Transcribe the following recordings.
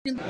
কিন্তু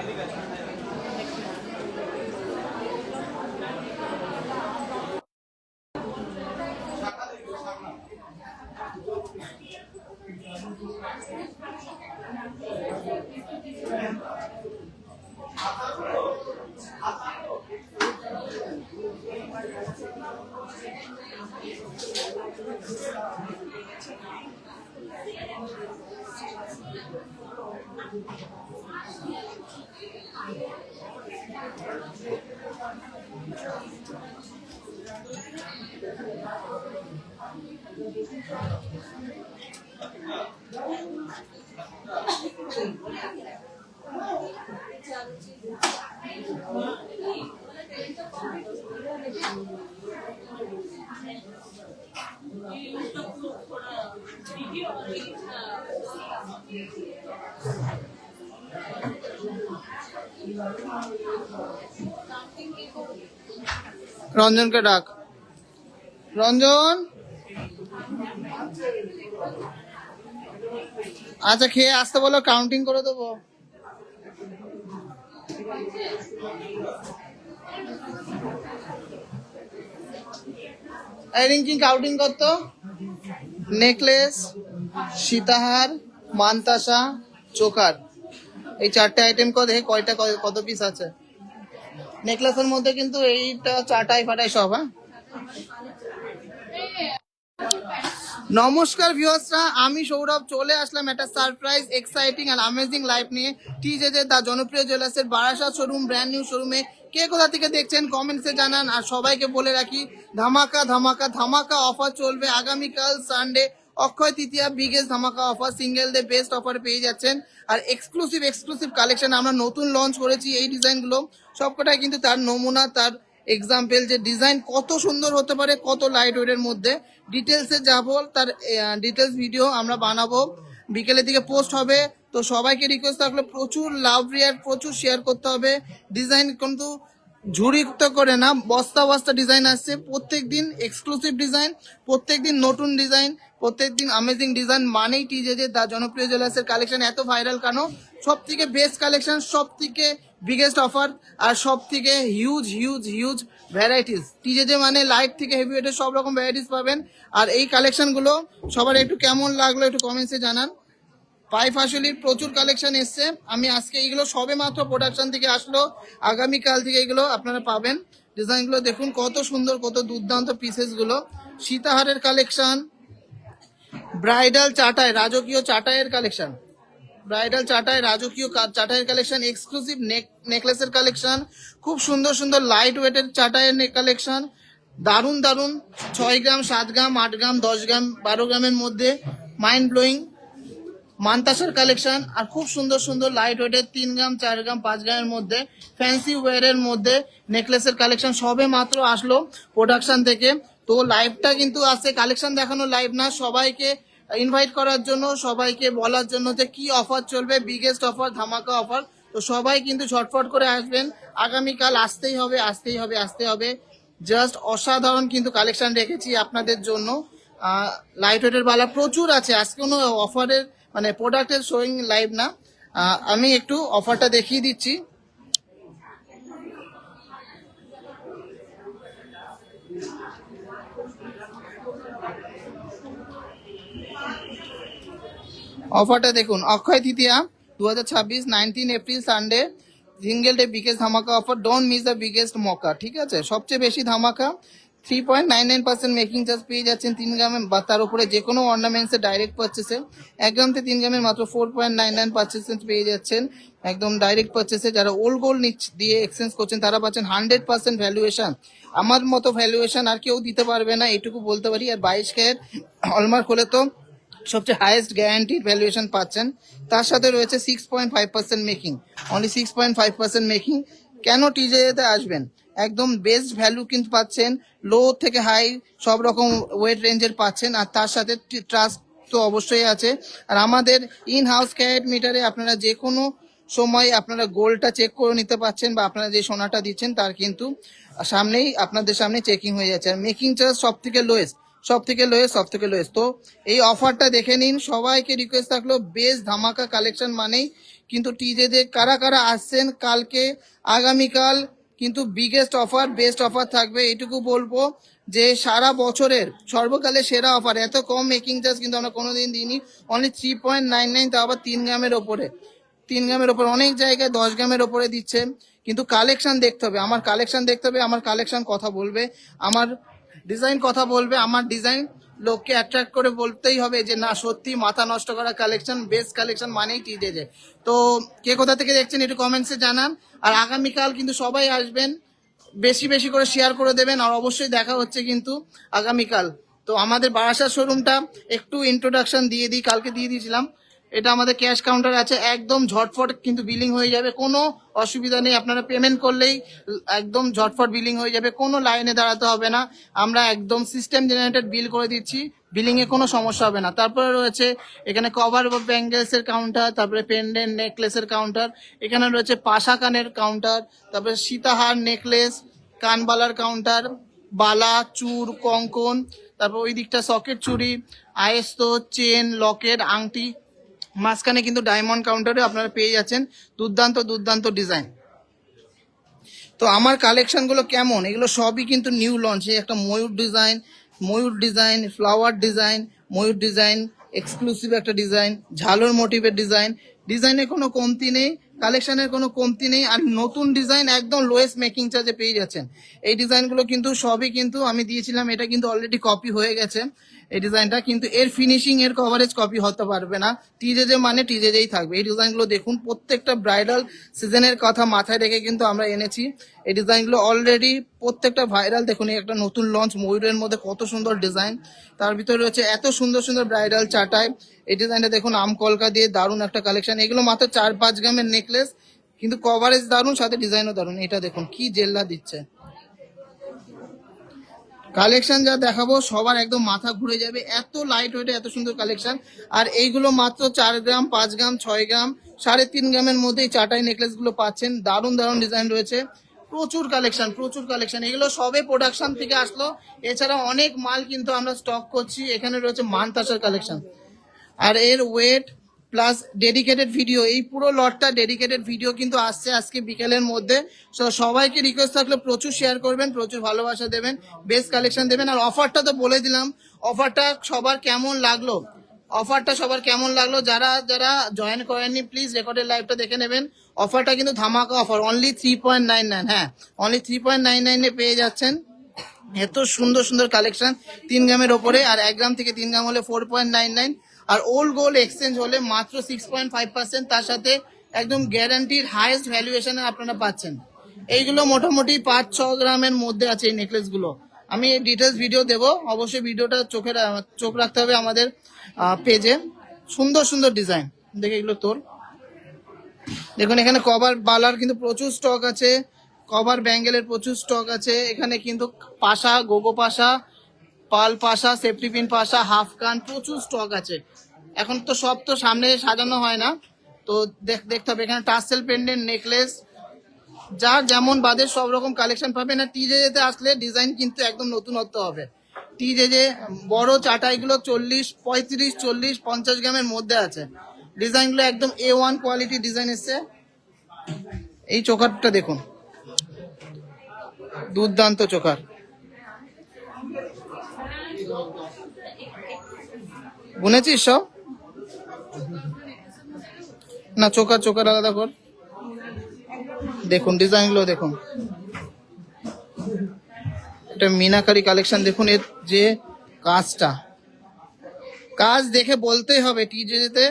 রঞ্জনকে ডাক। রঞ্জন, আচ্ছা খেয়ে আসতে বলো, কাউন্টিং করে দেবো। রিঙ্কিং কাউন্টিং করতো। নেকলেস, সীতাহার, মানতাসা, চোকার, এই 4টে আইটেম দেখে কয়টা কত পিস আছে। নেকলেসের মধ্যে কিন্তু এইটা চাটাই ফাটাই সব। হ্যাঁ, নমস্কার ভিউয়ার্সরা, আমি সৌরভ চলে আসলাম একটা surprise, exciting are amazing live নিয়ে। টিজেজে দা জনপ্রিয় জুয়েলার্সের বারাসাত শোরুম, ব্র্যান্ড নিউ শোরুমে কে কোথা থেকে দেখছেন কমেন্টসে জানান। আর সবাইকে বলে রাখি, ধামাকা ধামাকা ধামাকা অফার চলবে আগামীকাল সানডে, অক্ষয় তৃতীয়া, বিগেস্ট ধামাকা offer, single day best offer পেয়ে যাচ্ছেন। আর এক্সক্লুসিভ কালেকশন আমরা নতুন লঞ্চ করেছি। এই ডিজাইনগুলো সবকটাই কিন্তু তার নমুনা, তার এক্সাম্পল, যে ডিজাইন কত সুন্দর হতে পারে, কত লাইট ওয়েটের মধ্যে। ডিটেলসে যাবো, তার ডিটেলস ভিডিও আমরা বানাবো, বিকেলের দিকে পোস্ট হবে। তো সবাইকে রিকোয়েস্ট থাকলে প্রচুর লাভ রিয়ার, প্রচুর শেয়ার করতে হবে। ডিজাইন কিন্তু ঝুড়িতে করে না, বস্তা বস্তা ডিজাইন আসছে প্রত্যেক দিন, এক্সক্লুসিভ ডিজাইন প্রত্যেক দিন, নতুন ডিজাইন প্রত্যেক দিন, অ্যামেজিং ডিজাইন। মানেই টিজেজে দা জনপ্রিয় জুয়েলার্সের কালেকশন এত ভাইরাল কেন? সব থেকে বেস্ট কালেকশন, সব থেকে বিগেস্ট অফার, আর সব থেকে হিউজ হিউজ হিউজ ভ্যারাইটিস। টিজেজে মানে লাইট থেকে হেভি ওয়েটের সব রকম ভ্যারাইটিস পাবেন। আর এই কালেকশনগুলো সবার একটু কেমন লাগলো একটু কমেন্টসে জানান। পাইপ আসলির প্রচুর কালেকশন এসছে। আমি আজকে এইগুলো সবে মাত্র প্রোডাকশন থেকে আসলো, আগামীকাল থেকে এগুলো আপনারা পাবেন। ডিজাইনগুলো দেখুন কত সুন্দর, কত দুর্দান্ত পিসেসগুলো। সীতাহারের কালেকশন, ব্রাইডাল চাটাই, রাজকীয় চাটাইয়ের কালেকশন, ব্রাইডাল চাটাই, রাজকীয় চাটাইয়ের কালেকশন, এক্সক্লুসিভ নেকলেসের কালেকশন, খুব সুন্দর সুন্দর লাইট ওয়েটের চাটাইয়ের কালেকশন, দারুণ দারুণ 6 গ্রাম, 7 গ্রাম, 8 গ্রাম, 10 গ্রাম, 12 গ্রামের মধ্যে মাইন্ড ব্লোয়িং মানতাসার কালেকশন। আর খুব সুন্দর সুন্দর লাইট ওয়েটের 3 গ্রাম, 4 গ্রাম, 5 গ্রামের মধ্যে ফ্যান্সি ওয়্যারের মধ্যে নেকলেসের কালেকশন সবে মাত্র আসলো প্রোডাকশন থেকে। তো লাইভটা কিন্তু আছে, কালেকশন দেখানো লাইভ না, সবাইকে ইনভাইট করার জন্য, সবাইকে বলার জন্য যে কি অফার চলবে, বিগেস্ট অফার, ধামাকা অফার। তো সবাই কিন্তু ঝটফট করে আসবেন, আগামীকাল আসতেই হবে, আসতেই হবে, আসতে হবে। জাস্ট অসাধারণ কিন্তু কালেকশন রেখেছি আপনাদের জন্য। লাইট ওয়েটের বালা প্রচুর আছে, আজকে কোনো অফারের মানে প্রোডাক্টের শোয়িং লাইভ না। আমি একটু অফারটা দেখিয়ে দিচ্ছি। অফারটা দেখুন, Akshaya Tritiya 2026, 19 April Sunday, single day biggest ধামাকা offer, don't miss the biggest মকা। ঠিক আছে, সবচেয়ে বেশি ধামাকা। 3.99% মেকিং চার্জ পেয়ে যাচ্ছেন 3 গ্রামের বা তার উপরে যে কোনো অর্নামেন্টসে ডাইরেক্ট পারচেসে। 1 গ্রাম থেকে 3 গ্রামের মাত্র 4.99% পেয়ে যাচ্ছেন একদম ডাইরেক্ট পারচেসে। যারা ওল্ড গোল্ড দিয়ে এক্সচেঞ্জ করছেন তারা পাচ্ছেন 100% ভ্যালুয়েশন। আমার মতো ভ্যালুয়েশন আর কেউ দিতে পারবে না, এটুকু বলতে পারি। আর 22 ক্যারেট হলমার্ক হলে তো সবচেয়ে হাইয়েস্ট গ্যারান্টিড ভ্যালুয়েশন পাচ্ছেন। তার সাথে রয়েছে 6.5% মেকিং, অনলি 6.5% মেকিং। কেন টিজেতে আসবেন? একদম বেস্ট ভ্যালু কিন্তু পাচ্ছেন, লো থেকে হাই সব রকম ওয়েট রেঞ্জের পাচ্ছেন। আর তার সাথে ট্রাস্ট তো অবশ্যই আছে। আর আমাদের ইন হাউস ক্যারেট মিটারে আপনারা যে কোনো সময় আপনারা গোল্ডটা চেক করে নিতে পারছেন, বা আপনারা যে সোনাটা দিচ্ছেন তার কিন্তু সামনেই আপনাদের সামনে চেকিং হয়ে যাচ্ছে। আর মেকিং চার্জ সব থেকে লোয়েস্ট, সব থেকে লোয়েস্ট। তো এই অফারটা দেখে নিন। সবাইকে রিকোয়েস্ট থাকলো, বেস্ট ধামাকা কালেকশন মানেই কিন্তু টিজেতে কারা কারা আসছেন কালকে আগামীকাল কিন্তু বিগেস্ট অফার বেস্ট অফার থাকবে। এইটুকু বলবো যে সারা বছরের সর্বকালের সেরা অফার, এত কম মেকিং চার্জ কিন্তু আমরা কোনোদিন দিইনি। অনলি 3.99, তাও আবার 3 গ্রামের ওপরে। 3 গ্রামের ওপরে, অনেক জায়গায় 10 গ্রামের ওপরে দিচ্ছে। কিন্তু কালেকশন দেখতে হবে, আমার কালেকশন দেখতে হবে, আমার কালেকশন কথা বলবে, আমার ডিজাইন কথা বলবে, আমার ডিজাইন লোককে অ্যাট্রাক্ট করে বলতেই হবে যে না সত্যি মাথা নষ্ট করা কালেকশন, বেস্ট কালেকশন মানেই টিজেজে। তো কে কোথা থেকে দেখছেন একটু কমেন্টসে জানান। আর আগামীকাল কিন্তু সবাই আসবেন, বেশি বেশি করে শেয়ার করে দেবেন। আর অবশ্যই দেখা হচ্ছে কিন্তু আগামীকাল। তো আমাদের বারাসাত শোরুমটা একটু ইন্ট্রোডাকশন দিয়ে দিই, কালকে দিয়ে দিয়েছিলাম। এটা আমাদের ক্যাশ কাউন্টার আছে, একদম ঝটফট কিন্তু বিলিং হয়ে যাবে, কোনো অসুবিধা নেই। আপনারা পেমেন্ট করলেই একদম ঝটফট বিলিং হয়ে যাবে, কোনো লাইনে দাঁড়াতে হবে না। আমরা একদম সিস্টেম জেনারেটেড বিল করে দিচ্ছি, বিলিংয়ে কোনো সমস্যা হবে না। তারপরে রয়েছে এখানে কভার বা ব্যাঙ্গেলসের কাউন্টার, তারপরে পেন্ডেন্ট নেকলেসের কাউন্টার, এখানে রয়েছে পাশা কানের কাউন্টার, তারপরে সীতাহার নেকলেস, কানবালার কাউন্টার, বালা চূড় কঙ্কন, তারপর ওই দিকটা সকেট চুড়ি, আয়েস্ত চেন লকেট আংটি, মাঝখানে কিন্তু ডায়মন্ড কাউন্টারে আপনারা পেয়ে যাচ্ছেন দুর্দান্ত দুর্দান্ত ডিজাইন। তো আমার কালেকশনগুলো কেমন, এগুলো সবই কিন্তু নিউ লঞ্চ। এই একটা ময়ূর ডিজাইন, ফ্লাওয়ার ডিজাইন, ময়ূর ডিজাইন, এক্সক্লুসিভ একটা ডিজাইন, ঝালর মোটিভের ডিজাইন। ডিজাইনের কোনো কমতি নেই, কালেকশনের কোনো কমতি নেই। আর নতুন ডিজাইন একদম লোয়েস্ট মেকিং চার্জে পেয়ে যাচ্ছেন। এই ডিজাইনগুলো কিন্তু সবই কিন্তু আমি দিয়েছিলাম, এটা কিন্তু অলরেডি কপি হয়ে গেছে এই ডিজাইনটা, কিন্তু এর ফিনিশিং এর কভারেজ কপি হতে পারবে না। টিজেজে মানে টিজেজেই থাকবে। এই ডিজাইনগুলো দেখুন, প্রত্যেকটা ব্রাইডাল সিজনের কথা মাথায় রেখে কিন্তু আমরা এনেছি এই ডিজাইনগুলো। অলরেডি প্রত্যেকটা ভাইরাল, দেখুন এই একটা নতুন লঞ্চ ময়ূরের মধ্যে কত সুন্দর ডিজাইন, তার ভিতরে রয়েছে এত সুন্দর সুন্দর ব্রাইডাল চাটাই। এই ডিজাইনটা দেখুন আম কলকা দিয়ে দারুণ একটা কালেকশন। এগুলো মাত্র 4-5 গ্রামের নেকলেস, কিন্তু কভারেজ দারুণ, সাথে ডিজাইনও দারুণ। এটা দেখুন কি জেল্লা দিচ্ছে। কালেকশন যা দেখাবো সবার একদম মাথা ঘুরে যাবে, এত লাইট ওয়েটে এত সুন্দর কালেকশন। আর এইগুলো মাত্র 4 গ্রাম, 5 গ্রাম, 6 গ্রাম, 3.5 গ্রামের মধ্যে এই চাটাই নেকলেস গুলো পাচ্ছেন। দারুণ দারুণ ডিজাইন রয়েছে, প্রচুর কালেকশন প্রচুর কালেকশন। এগুলো সবে প্রোডাকশন থেকে আসলো, এছাড়া অনেক মাল কিন্তু আমরা স্টক করছি। এখানে রয়েছে মানতাসার কালেকশন, আর এর ওয়েট প্লাস ডেডিকেটেড ভিডিও, এই পুরো লটটা ডেডিকেটেড ভিডিও কিন্তু আসছে আজকে বিকেলের মধ্যে। তো সবাইকে রিকোয়েস্ট থাকলে প্রচুর শেয়ার করবেন, প্রচুর ভালোবাসা দেবেন, বেস্ট কালেকশন দেবেন। আর অফারটা তো বলে দিলাম, অফারটা সবার কেমন লাগলো, যারা যারা জয়েন করেননি প্লিজ রেকর্ডেড লাইভটা দেখে নেবেন। অফারটা কিন্তু ধামাকা অফার, অনলি 3.99। হ্যাঁ, অনলি 3.99 পেয়ে যাচ্ছেন এত সুন্দর সুন্দর কালেকশন 3 গ্রামের ওপরে। আর 1 গ্রাম থেকে 3 গ্রাম হলে 4.99। আর ওল্ড গোল্ড এক্সচেঞ্জ হলে মাত্র 6.5%, তার সাথে একদম গ্যারান্টির হাইয়েস্ট ভ্যালুয়েশনে আপনারা পাচ্ছেন। এইগুলো মোটামুটি 5-6 গ্রামের মধ্যে আছে এই নেকলেসগুলো। আমি ডিটেলস ভিডিও দেবো, অবশ্যই ভিডিওটা চোখ রাখতে হবে আমাদের পেজে। সুন্দর সুন্দর ডিজাইন দেখে এগুলো তোর দেখুন। এখানে কভার বালার কিন্তু প্রচুর স্টক আছে, কভার ব্যাঙ্গেলের প্রচুর স্টক আছে। এখানে কিন্তু পাশা, গোগো পাশা, পাল পাশা, সেফটি পিন পাশা, হাফ কান, প্রচুর স্টক আছে। এখন তো সব তো সামনে সাজানো হয় না, তো দেখতে হবে। এখানে টাসেল পেন্ডেন্ট নেকলেস, যার যেমন বাদে সব রকম কালেকশন পাবে। না টিজেজেতে আসলে ডিজাইন কিন্তু একদম নতুনত্ব হবে। টিজেজে বড় চাটাইগুলো 40, 35, 40, 50 গ্রামের মধ্যে আছে। ডিজাইনগুলো একদম A1 কোয়ালিটি ডিজাইন এসছে। এই চোকারটা দেখুন, দুর্দান্ত চোকার, বুনেছিস সব না? চোকার আলাদা কর। দেখুন ডিজাইনগুলো দেখুন, এটা মিনাকারি কালেকশন। দেখুন এর যে কাজ দেখে বলতেই হবে টিজেতে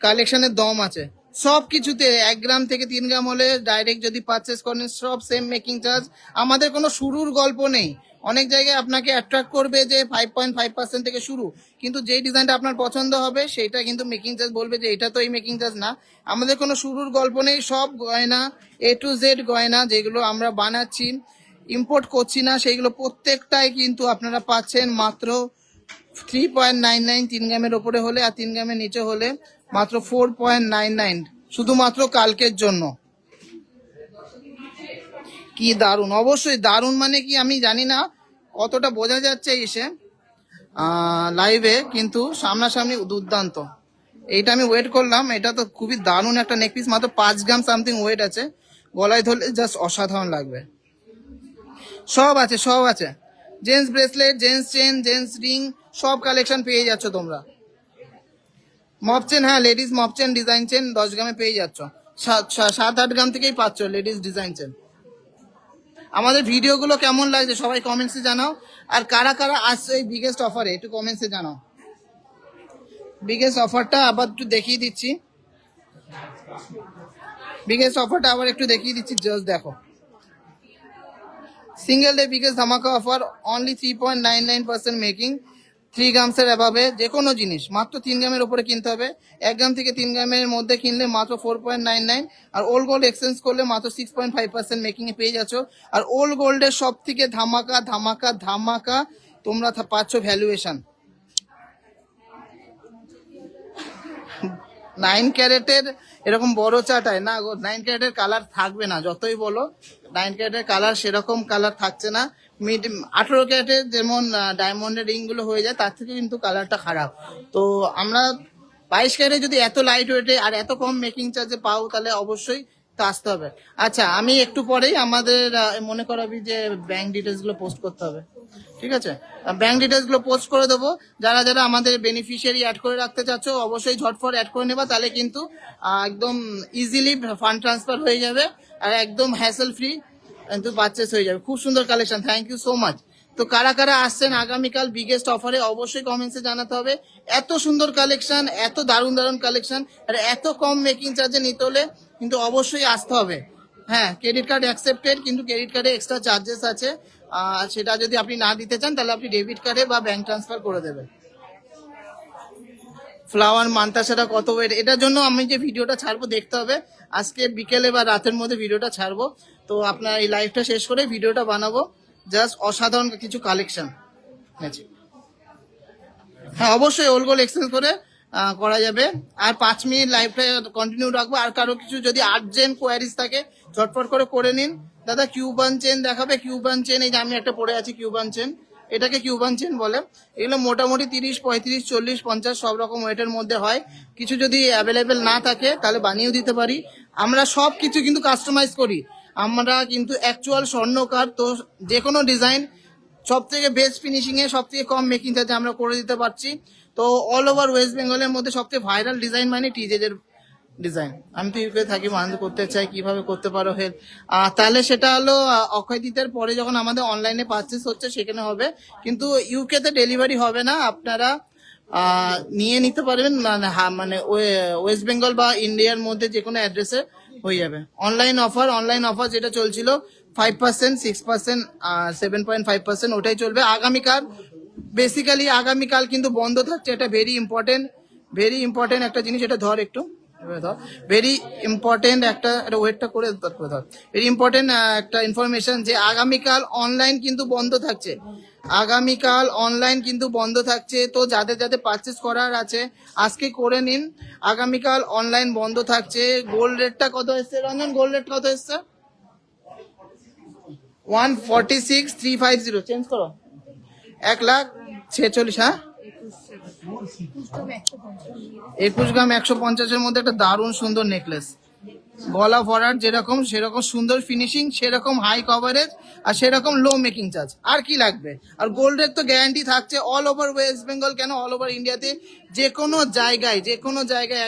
কালেকশনের দম আছে সব কিছুতে। 1 গ্রাম থেকে 3 গ্রাম হলে ডাইরেক্ট যদি পারচেস করেন সব সেম মেকিং চার্জ। আমাদের কোনো শুরুর গল্প নেই। অনেক জায়গায় আপনাকে অ্যাট্রাক্ট করবে যে 5.5% থেকে শুরু, কিন্তু যেই ডিজাইনটা আপনার পছন্দ হবে সেটা কিন্তু মেকিং চার্জ বলবে যে এটা তো এই মেকিং চার্জ না। আমাদের কোনো শুরুর গল্প নেই, সব গয়না A to Z গয়না যেগুলো আমরা বানাচ্ছি, ইম্পোর্ট করছি না, সেইগুলো প্রত্যেকটাই কিন্তু আপনারা পাচ্ছেন মাত্র 3.99 3 গ্রামের ওপরে হলে। আর 3 গ্রামের নিচে হলে মাত্র 4.99, শুধুমাত্র কালকের জন্য। কি দারুণ, অবশ্যই দারুণ। মানে কি আমি জানি না কতটা বোঝা যাচ্ছে এসে লাইভে, কিন্তু সামনাসামনি দুর্দান্ত। এইটা আমি ওয়েট করলাম, এটা তো খুবই দারুণ একটা নেক পিস, মাত্র 5 গ্রাম সামথিং ওয়েট আছে, গলায় ধরলে জাস্ট অসাধারণ লাগবে। সব আছে, সব আছে, gents bracelet, gents chain, gents ring, সব কালেকশন পেয়ে যাচ্ছ তোমরা। মপ চেন, হ্যাঁ ladies mop chain design chain 10 গ্রামে পেয়ে যাচ্ছ, 7-8 গ্রাম থেকেই পাচ্ছ লেডিস ডিজাইন চেন। আমাদের ভিডিওগুলো কেমন লাগছে সবাই কমেন্টসে জানাও, আর কারা কারা আসছে এই বিগেস্ট অফারে একটু কমেন্টসে জানাও। বিগেস্ট অফারটা আবার একটু দেখিয়ে দিচ্ছি, বিগেস্ট অফারটা আবার একটু দেখিয়ে দিচ্ছি, জাস্ট দেখো। সিঙ্গেল ডে বিগেস্ট ধামাকা অফার, অনলি 3.99% মেকিং, 3 গ্রামসের অ্যাভাবে যে কোনো জিনিস মাত্র 3 গ্রামের উপরে কিনতে হবে। 1 গ্রাম থেকে 3 গ্রামের মধ্যে কিনলে মাত্র 4.99, আর ওল্ড গোল্ড এক্সচেঞ্জ করলে মাত্র 6.5% মেকিং এ পেয়ে যাচ্ছ। আর ওল্ড গোল্ডের সব থেকে ধামাকা ধামাকা ধামাকা তোমরা পাচ্ছ ভ্যালুয়েশন। 9 ক্যারেটের এরকম বড় চাটায় না গো, 9 ক্যারেটের কালার থাকবে না, যতই বলো 9 ক্যারেটের কালার সেরকম কালার থাকছে না। 18 ক্যারেটের যেমন ডায়মন্ডের রিং গুলো হয়ে যায়, তার থেকে কিন্তু কালারটা খারাপ। তো আমরা 22 ক্যারেটে যদি এত লাইট ওয়েটে আর এত কম মেকিং চার্জে পাও, তাহলে অবশ্যই তো আসতে হবে। আচ্ছা, আমি একটু পরেই আমাদের মনে করাবি যে ব্যাংক ডিটেলস গুলো পোস্ট করতে হবে, ঠিক আছে? ব্যাংক ডিটেলস গুলো পোস্ট করে দেবো। যারা যারা আমাদের বেনিফিশিয়ারি অ্যাড করে রাখতে চাচ্ছ, অবশ্যই ঝটফট অ্যাড করে নেবা, তাহলে কিন্তু একদম ইজিলি ফান্ড ট্রান্সফার হয়ে যাবে, আর একদম হ্যাসেল ফ্রি কিন্তু পারচেস হয়ে যাবে। খুব সুন্দর collection, thank you so much. তো কারা কারা আসছেন আগামীকাল বিগেস্ট অফারে, অবশ্যই কমেন্টসে জানাতে হবে। এত সুন্দর কালেকশন, এত দারুণ দারুণ কালেকশন, আর এত কম মেকিং চার্জে নিতে হলে কিন্তু অবশ্যই আসতে হবে। হ্যাঁ, ক্রেডিট কার্ড অ্যাকসেপ্টেড, কিন্তু ক্রেডিট কার্ডে এক্সট্রা চার্জেস আছে, সেটা যদি আপনি না দিতে চান তাহলে আপনি ডেবিট কার্ডে বা ব্যাংক ট্রান্সফার করে দেবেন। ফ্লাওয়ার মান্তাসাটা কত ওয়েট, এটার জন্য আমি যে ভিডিওটা ছাড়বো দেখতে হবে, আজকে বিকেলে বা রাতের মধ্যে ভিডিওটা ছাড়বো। তো আপনার এই লাইভটা শেষ করে ভিডিওটা বানাবো, জাস্ট অসাধারণ কিছু কালেকশন আছে। হ্যাঁ, অবশ্যই ওল্ড গোল্ড এক্সচেঞ্জ করে করা যাবে। আর 5 মিনিট লাইভটা কন্টিনিউ রাখবো, আর কারো কিছু যদি আর্জেন্ট কোয়ারিজ থাকে ঝটপট করে নিন। দাদা কিউবান চেন দেখাবে, কিউবান চেন, এই যে আমি একটা পরে আছি কিউবান চেন, এটাকে কিউবান চেন বলে। এগুলো মোটামুটি 30, 35, 40, 50 সব রকম ওয়েটের মধ্যে হয়। কিছু যদি অ্যাভেলেবেল না থাকে তাহলে বানিয়েও দিতে পারি। আমরা সব কিছু কিন্তু কাস্টমাইজ করি, আমরা কিন্তু অ্যাকচুয়াল স্বর্ণকার। তো যে কোনো ডিজাইন সব থেকে বেস্ট ফিনিশিং এ সব থেকে কম মেকিং চার্জে আমরা করে দিতে পারছি। তো অল ওভার ওয়েস্ট বেঙ্গলের মধ্যে সবচেয়ে ভাইরাল ডিজাইন মানে টিজেজ এর ডিজাইন। আমি তো ইউকে থাকি, আনন্দ করতে চাই, কিভাবে করতে পারো হেল্প? তাহলে সেটা হলো অক্ষয় তৃতীয়ার পরে যখন আমাদের অনলাইনে পারচেস হচ্ছে সেখানে হবে, কিন্তু ইউকে তে ডেলিভারি হবে না। আপনারা নিয়ে নিতে পারবেন, মানে ওয়েস্ট বেঙ্গল বা ইন্ডিয়ার মধ্যে যে কোনো অ্যাড্রেসে হয়ে যাবে। অনলাইন অফার যেটা চলছিল 5%, 6%, 7.5% ওটাই চলবে আগামীকাল। বেসিক্যালি আগামীকাল কিন্তু বন্ধ থাকছে, এটা ভেরি ইম্পর্টেন্ট একটা জিনিস। এটা ধর একটু, ভেরি ইম্পর্টেন্ট একটা ওয়েটটা করে ধর, ভেরি ইম্পর্টেন্ট একটা ইনফরমেশন যে আগামীকাল অনলাইন কিন্তু বন্ধ থাকছে, আগামীকাল অনলাইন কিন্তু বন্ধ থাকছে। তো যাদের যাদের পারচেস করার আছে আজকে করে নিন, আগামীকাল অনলাইন বন্ধ থাকছে। গোল্ড রেটটা কত এসছে রঞ্জন, গোল্ড রেট কত এসছে? 146,350, চেঞ্জ করো, 1,46,000। হ্যাঁ, 21 গ্রাম 150-এর মধ্যে একটা দারুণ সুন্দর নেকলেস, গলা ভরাট যেরকম সেরকম সুন্দর ফিনিশিং, সেরকম হাই কভারেজ, আর সেরকম লো মেকিং চার্জ, আর কি লাগবে? আর গোল্ডের তো গ্যারান্টি থাকছে অল ওভার ওয়েস্ট বেঙ্গল, কেন অল ওভার ইন্ডিয়াতে, যে কোনো জায়গায়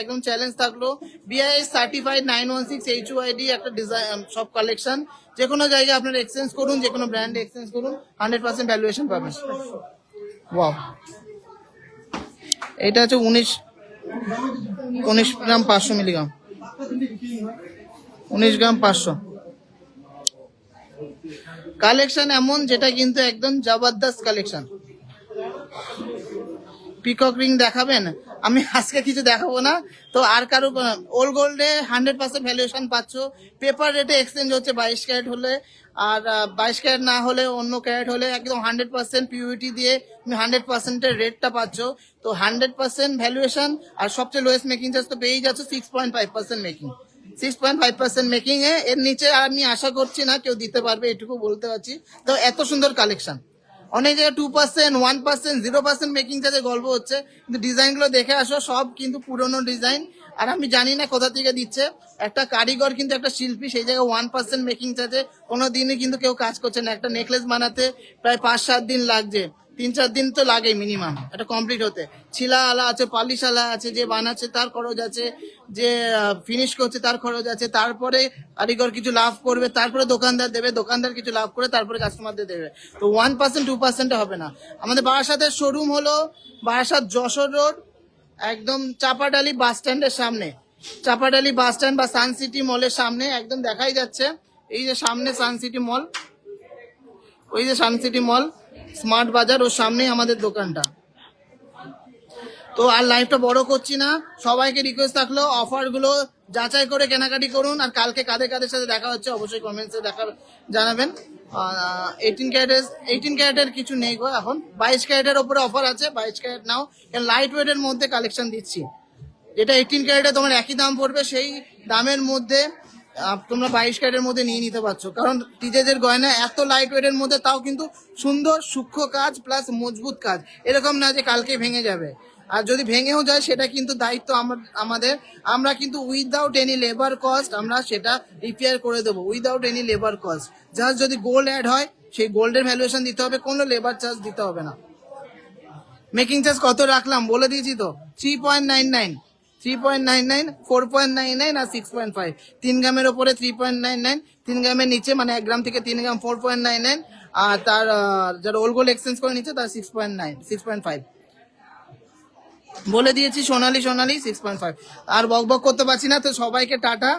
একদম চ্যালেঞ্জ থাকলো। BIS সার্টিফাইড 916 HUID একটা ডিজাইন, সব কালেকশন যে কোনো জায়গায় আপনারা এক্সচেঞ্জ করুন, যে কোনো ব্র্যান্ডে এক্সচেঞ্জ করুন, 100% ভ্যালুয়েশন পাবেন। ওয়াও, এটা হচ্ছে 19 গ্রাম 500 মিলিগ্রাম, 19 গ্রাম 500 কালেকশন এমন, যেটা কিন্তু একদম জবরদস্ত কালেকশন। পিকক রিং দেখাবেন? আমি আজকে কিছু দেখাবো না। তো আর কারো ওল্ড গোল্ডে 100% ভ্যালুয়েশন পাচ্ছ, পেপার রেটে এক্সচেঞ্জ হচ্ছে 22 ক্যারেট হলে, আর 22 ক্যারেট না হলে অন্য ক্যারেট হলে একদম 100% পিউরিটি দিয়ে তুমি 100%-এর রেটটা পাচ্ছ। তো 100% ভ্যালুয়েশন, আর সবচেয়ে লোয়েস্ট মেকিং চার্জ তো পেয়েই যাচ্ছ 6.5% মেকিং, 6.5% মেকিং এ। এর নিচে আমি আশা করছি না কেউ দিতে পারবে, এটুকু বলতে পারছি। তো এত সুন্দর কালেকশন, অনেক জায়গায় 2%, 1%, 0% মেকিং চার্জের গল্প হচ্ছে, কিন্তু ডিজাইনগুলো দেখে আসো, সব কিন্তু পুরনো ডিজাইন। আর আমি জানি না কোথা থেকে দিচ্ছে, একটা কারিগর কিন্তু একটা শিল্পী, সেই জায়গায় 1% মেকিং চার্জে কোনো দিনই কিন্তু কেউ কাজ করছে না। একটা নেকলেস বানাতে প্রায় 5-7 দিন লাগছে, 3-4 দিন তো লাগে মিনিমাম এটা কমপ্লিট হতে। ছিলা আলা আছে, পালিশ আলা আছে, যে বানাচ্ছে তার খরচ আছে, যে ফিনিশ করছে তার খরচ আছে, তারপরে কারিগর কিছু লাভ করবে, তারপরে দোকানদার দেবে, দোকানদার কিছু লাভ করে তারপরে কাস্টমারদের দেবে। তো 1%, 2% হবে না। আমাদের বারাসাতের শোরুম হলো বারাসাত যশোর রোড, একদম চাপাডালি বাস স্ট্যান্ডের সামনে, চাপাডালি বাস স্ট্যান্ড বা সান সিটি মলের সামনে একদম দেখাই যাচ্ছে। এই যে সামনে সান সিটি মল, ওই যে সান সিটি মল, স্মার্ট বাজার, ওর সামনেই আমাদের দোকানটা। তো আর লাইভটা বড় করছি না, সবাইকে রিকোয়েস্ট থাকলো অফারগুলো যাচাই করে কেনাকাটি করুন। আর কালকে কাদের কাদের সাথে দেখা হচ্ছে অবশ্যই কমেন্টসে জানাবেন। 18 ক্যারেটের কিছু নেই গো এখন, 22 ক্যারেটের ওপরে অফার আছে, 22 ক্যারেট নাও, লাইট ওয়েটের মধ্যে কালেকশন দিচ্ছি। যেটা 18 ক্যারেটে তোমার একই দাম পড়বে, সেই দামের মধ্যে তোমরা 22 ক্যারেটের মধ্যে নিয়ে নিতে পারছো। কারণ টিজেদের গয়না এত লাইট ওয়েটের মধ্যে, তাও কিন্তু সুন্দর সূক্ষ্ম কাজ প্লাস মজবুত কাজ, এরকম না যে কালকে ভেঙে যাবে। আর যদি ভেঙেও যায় সেটা কিন্তু দায়িত্ব আমাদের, আমরা কিন্তু উইদাউট এনি লেবার কস্ট আমরা সেটা রিপেয়ার করে দেবো, without any labour cost. Just যদি গোল্ড অ্যাড হয় সেই গোল্ডের ভ্যালুয়েশন দিতে হবে, কোনো লেবার চার্জ দিতে হবে না। মেকিং চার্জ কত রাখলাম বলে দিয়েছি তো, 3.99, 3.99, 4.99 আর 6.5। 3 গ্রামের ওপরে 3.99, 3 গ্রামের নিচে মানে 1 গ্রাম থেকে 3 গ্রাম 4.99, আর তার যারা ওল্ড গোল্ড এক্সচেঞ্জ করে নিচ্ছে তার 6.9, 6.5 বলে দিয়েছি। সোনালি 6.5। আর বক বক করতে পারছি না, তো সবাইকে টাটা।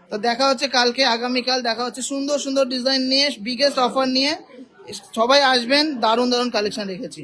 তো দেখা হচ্ছে কালকে, আগামীকাল দেখা হচ্ছে সুন্দর সুন্দর ডিজাইন নিয়ে, বিগেস্ট অফার নিয়ে। সবাই আসবেন, দারুণ দারুণ কালেকশন রেখেছি।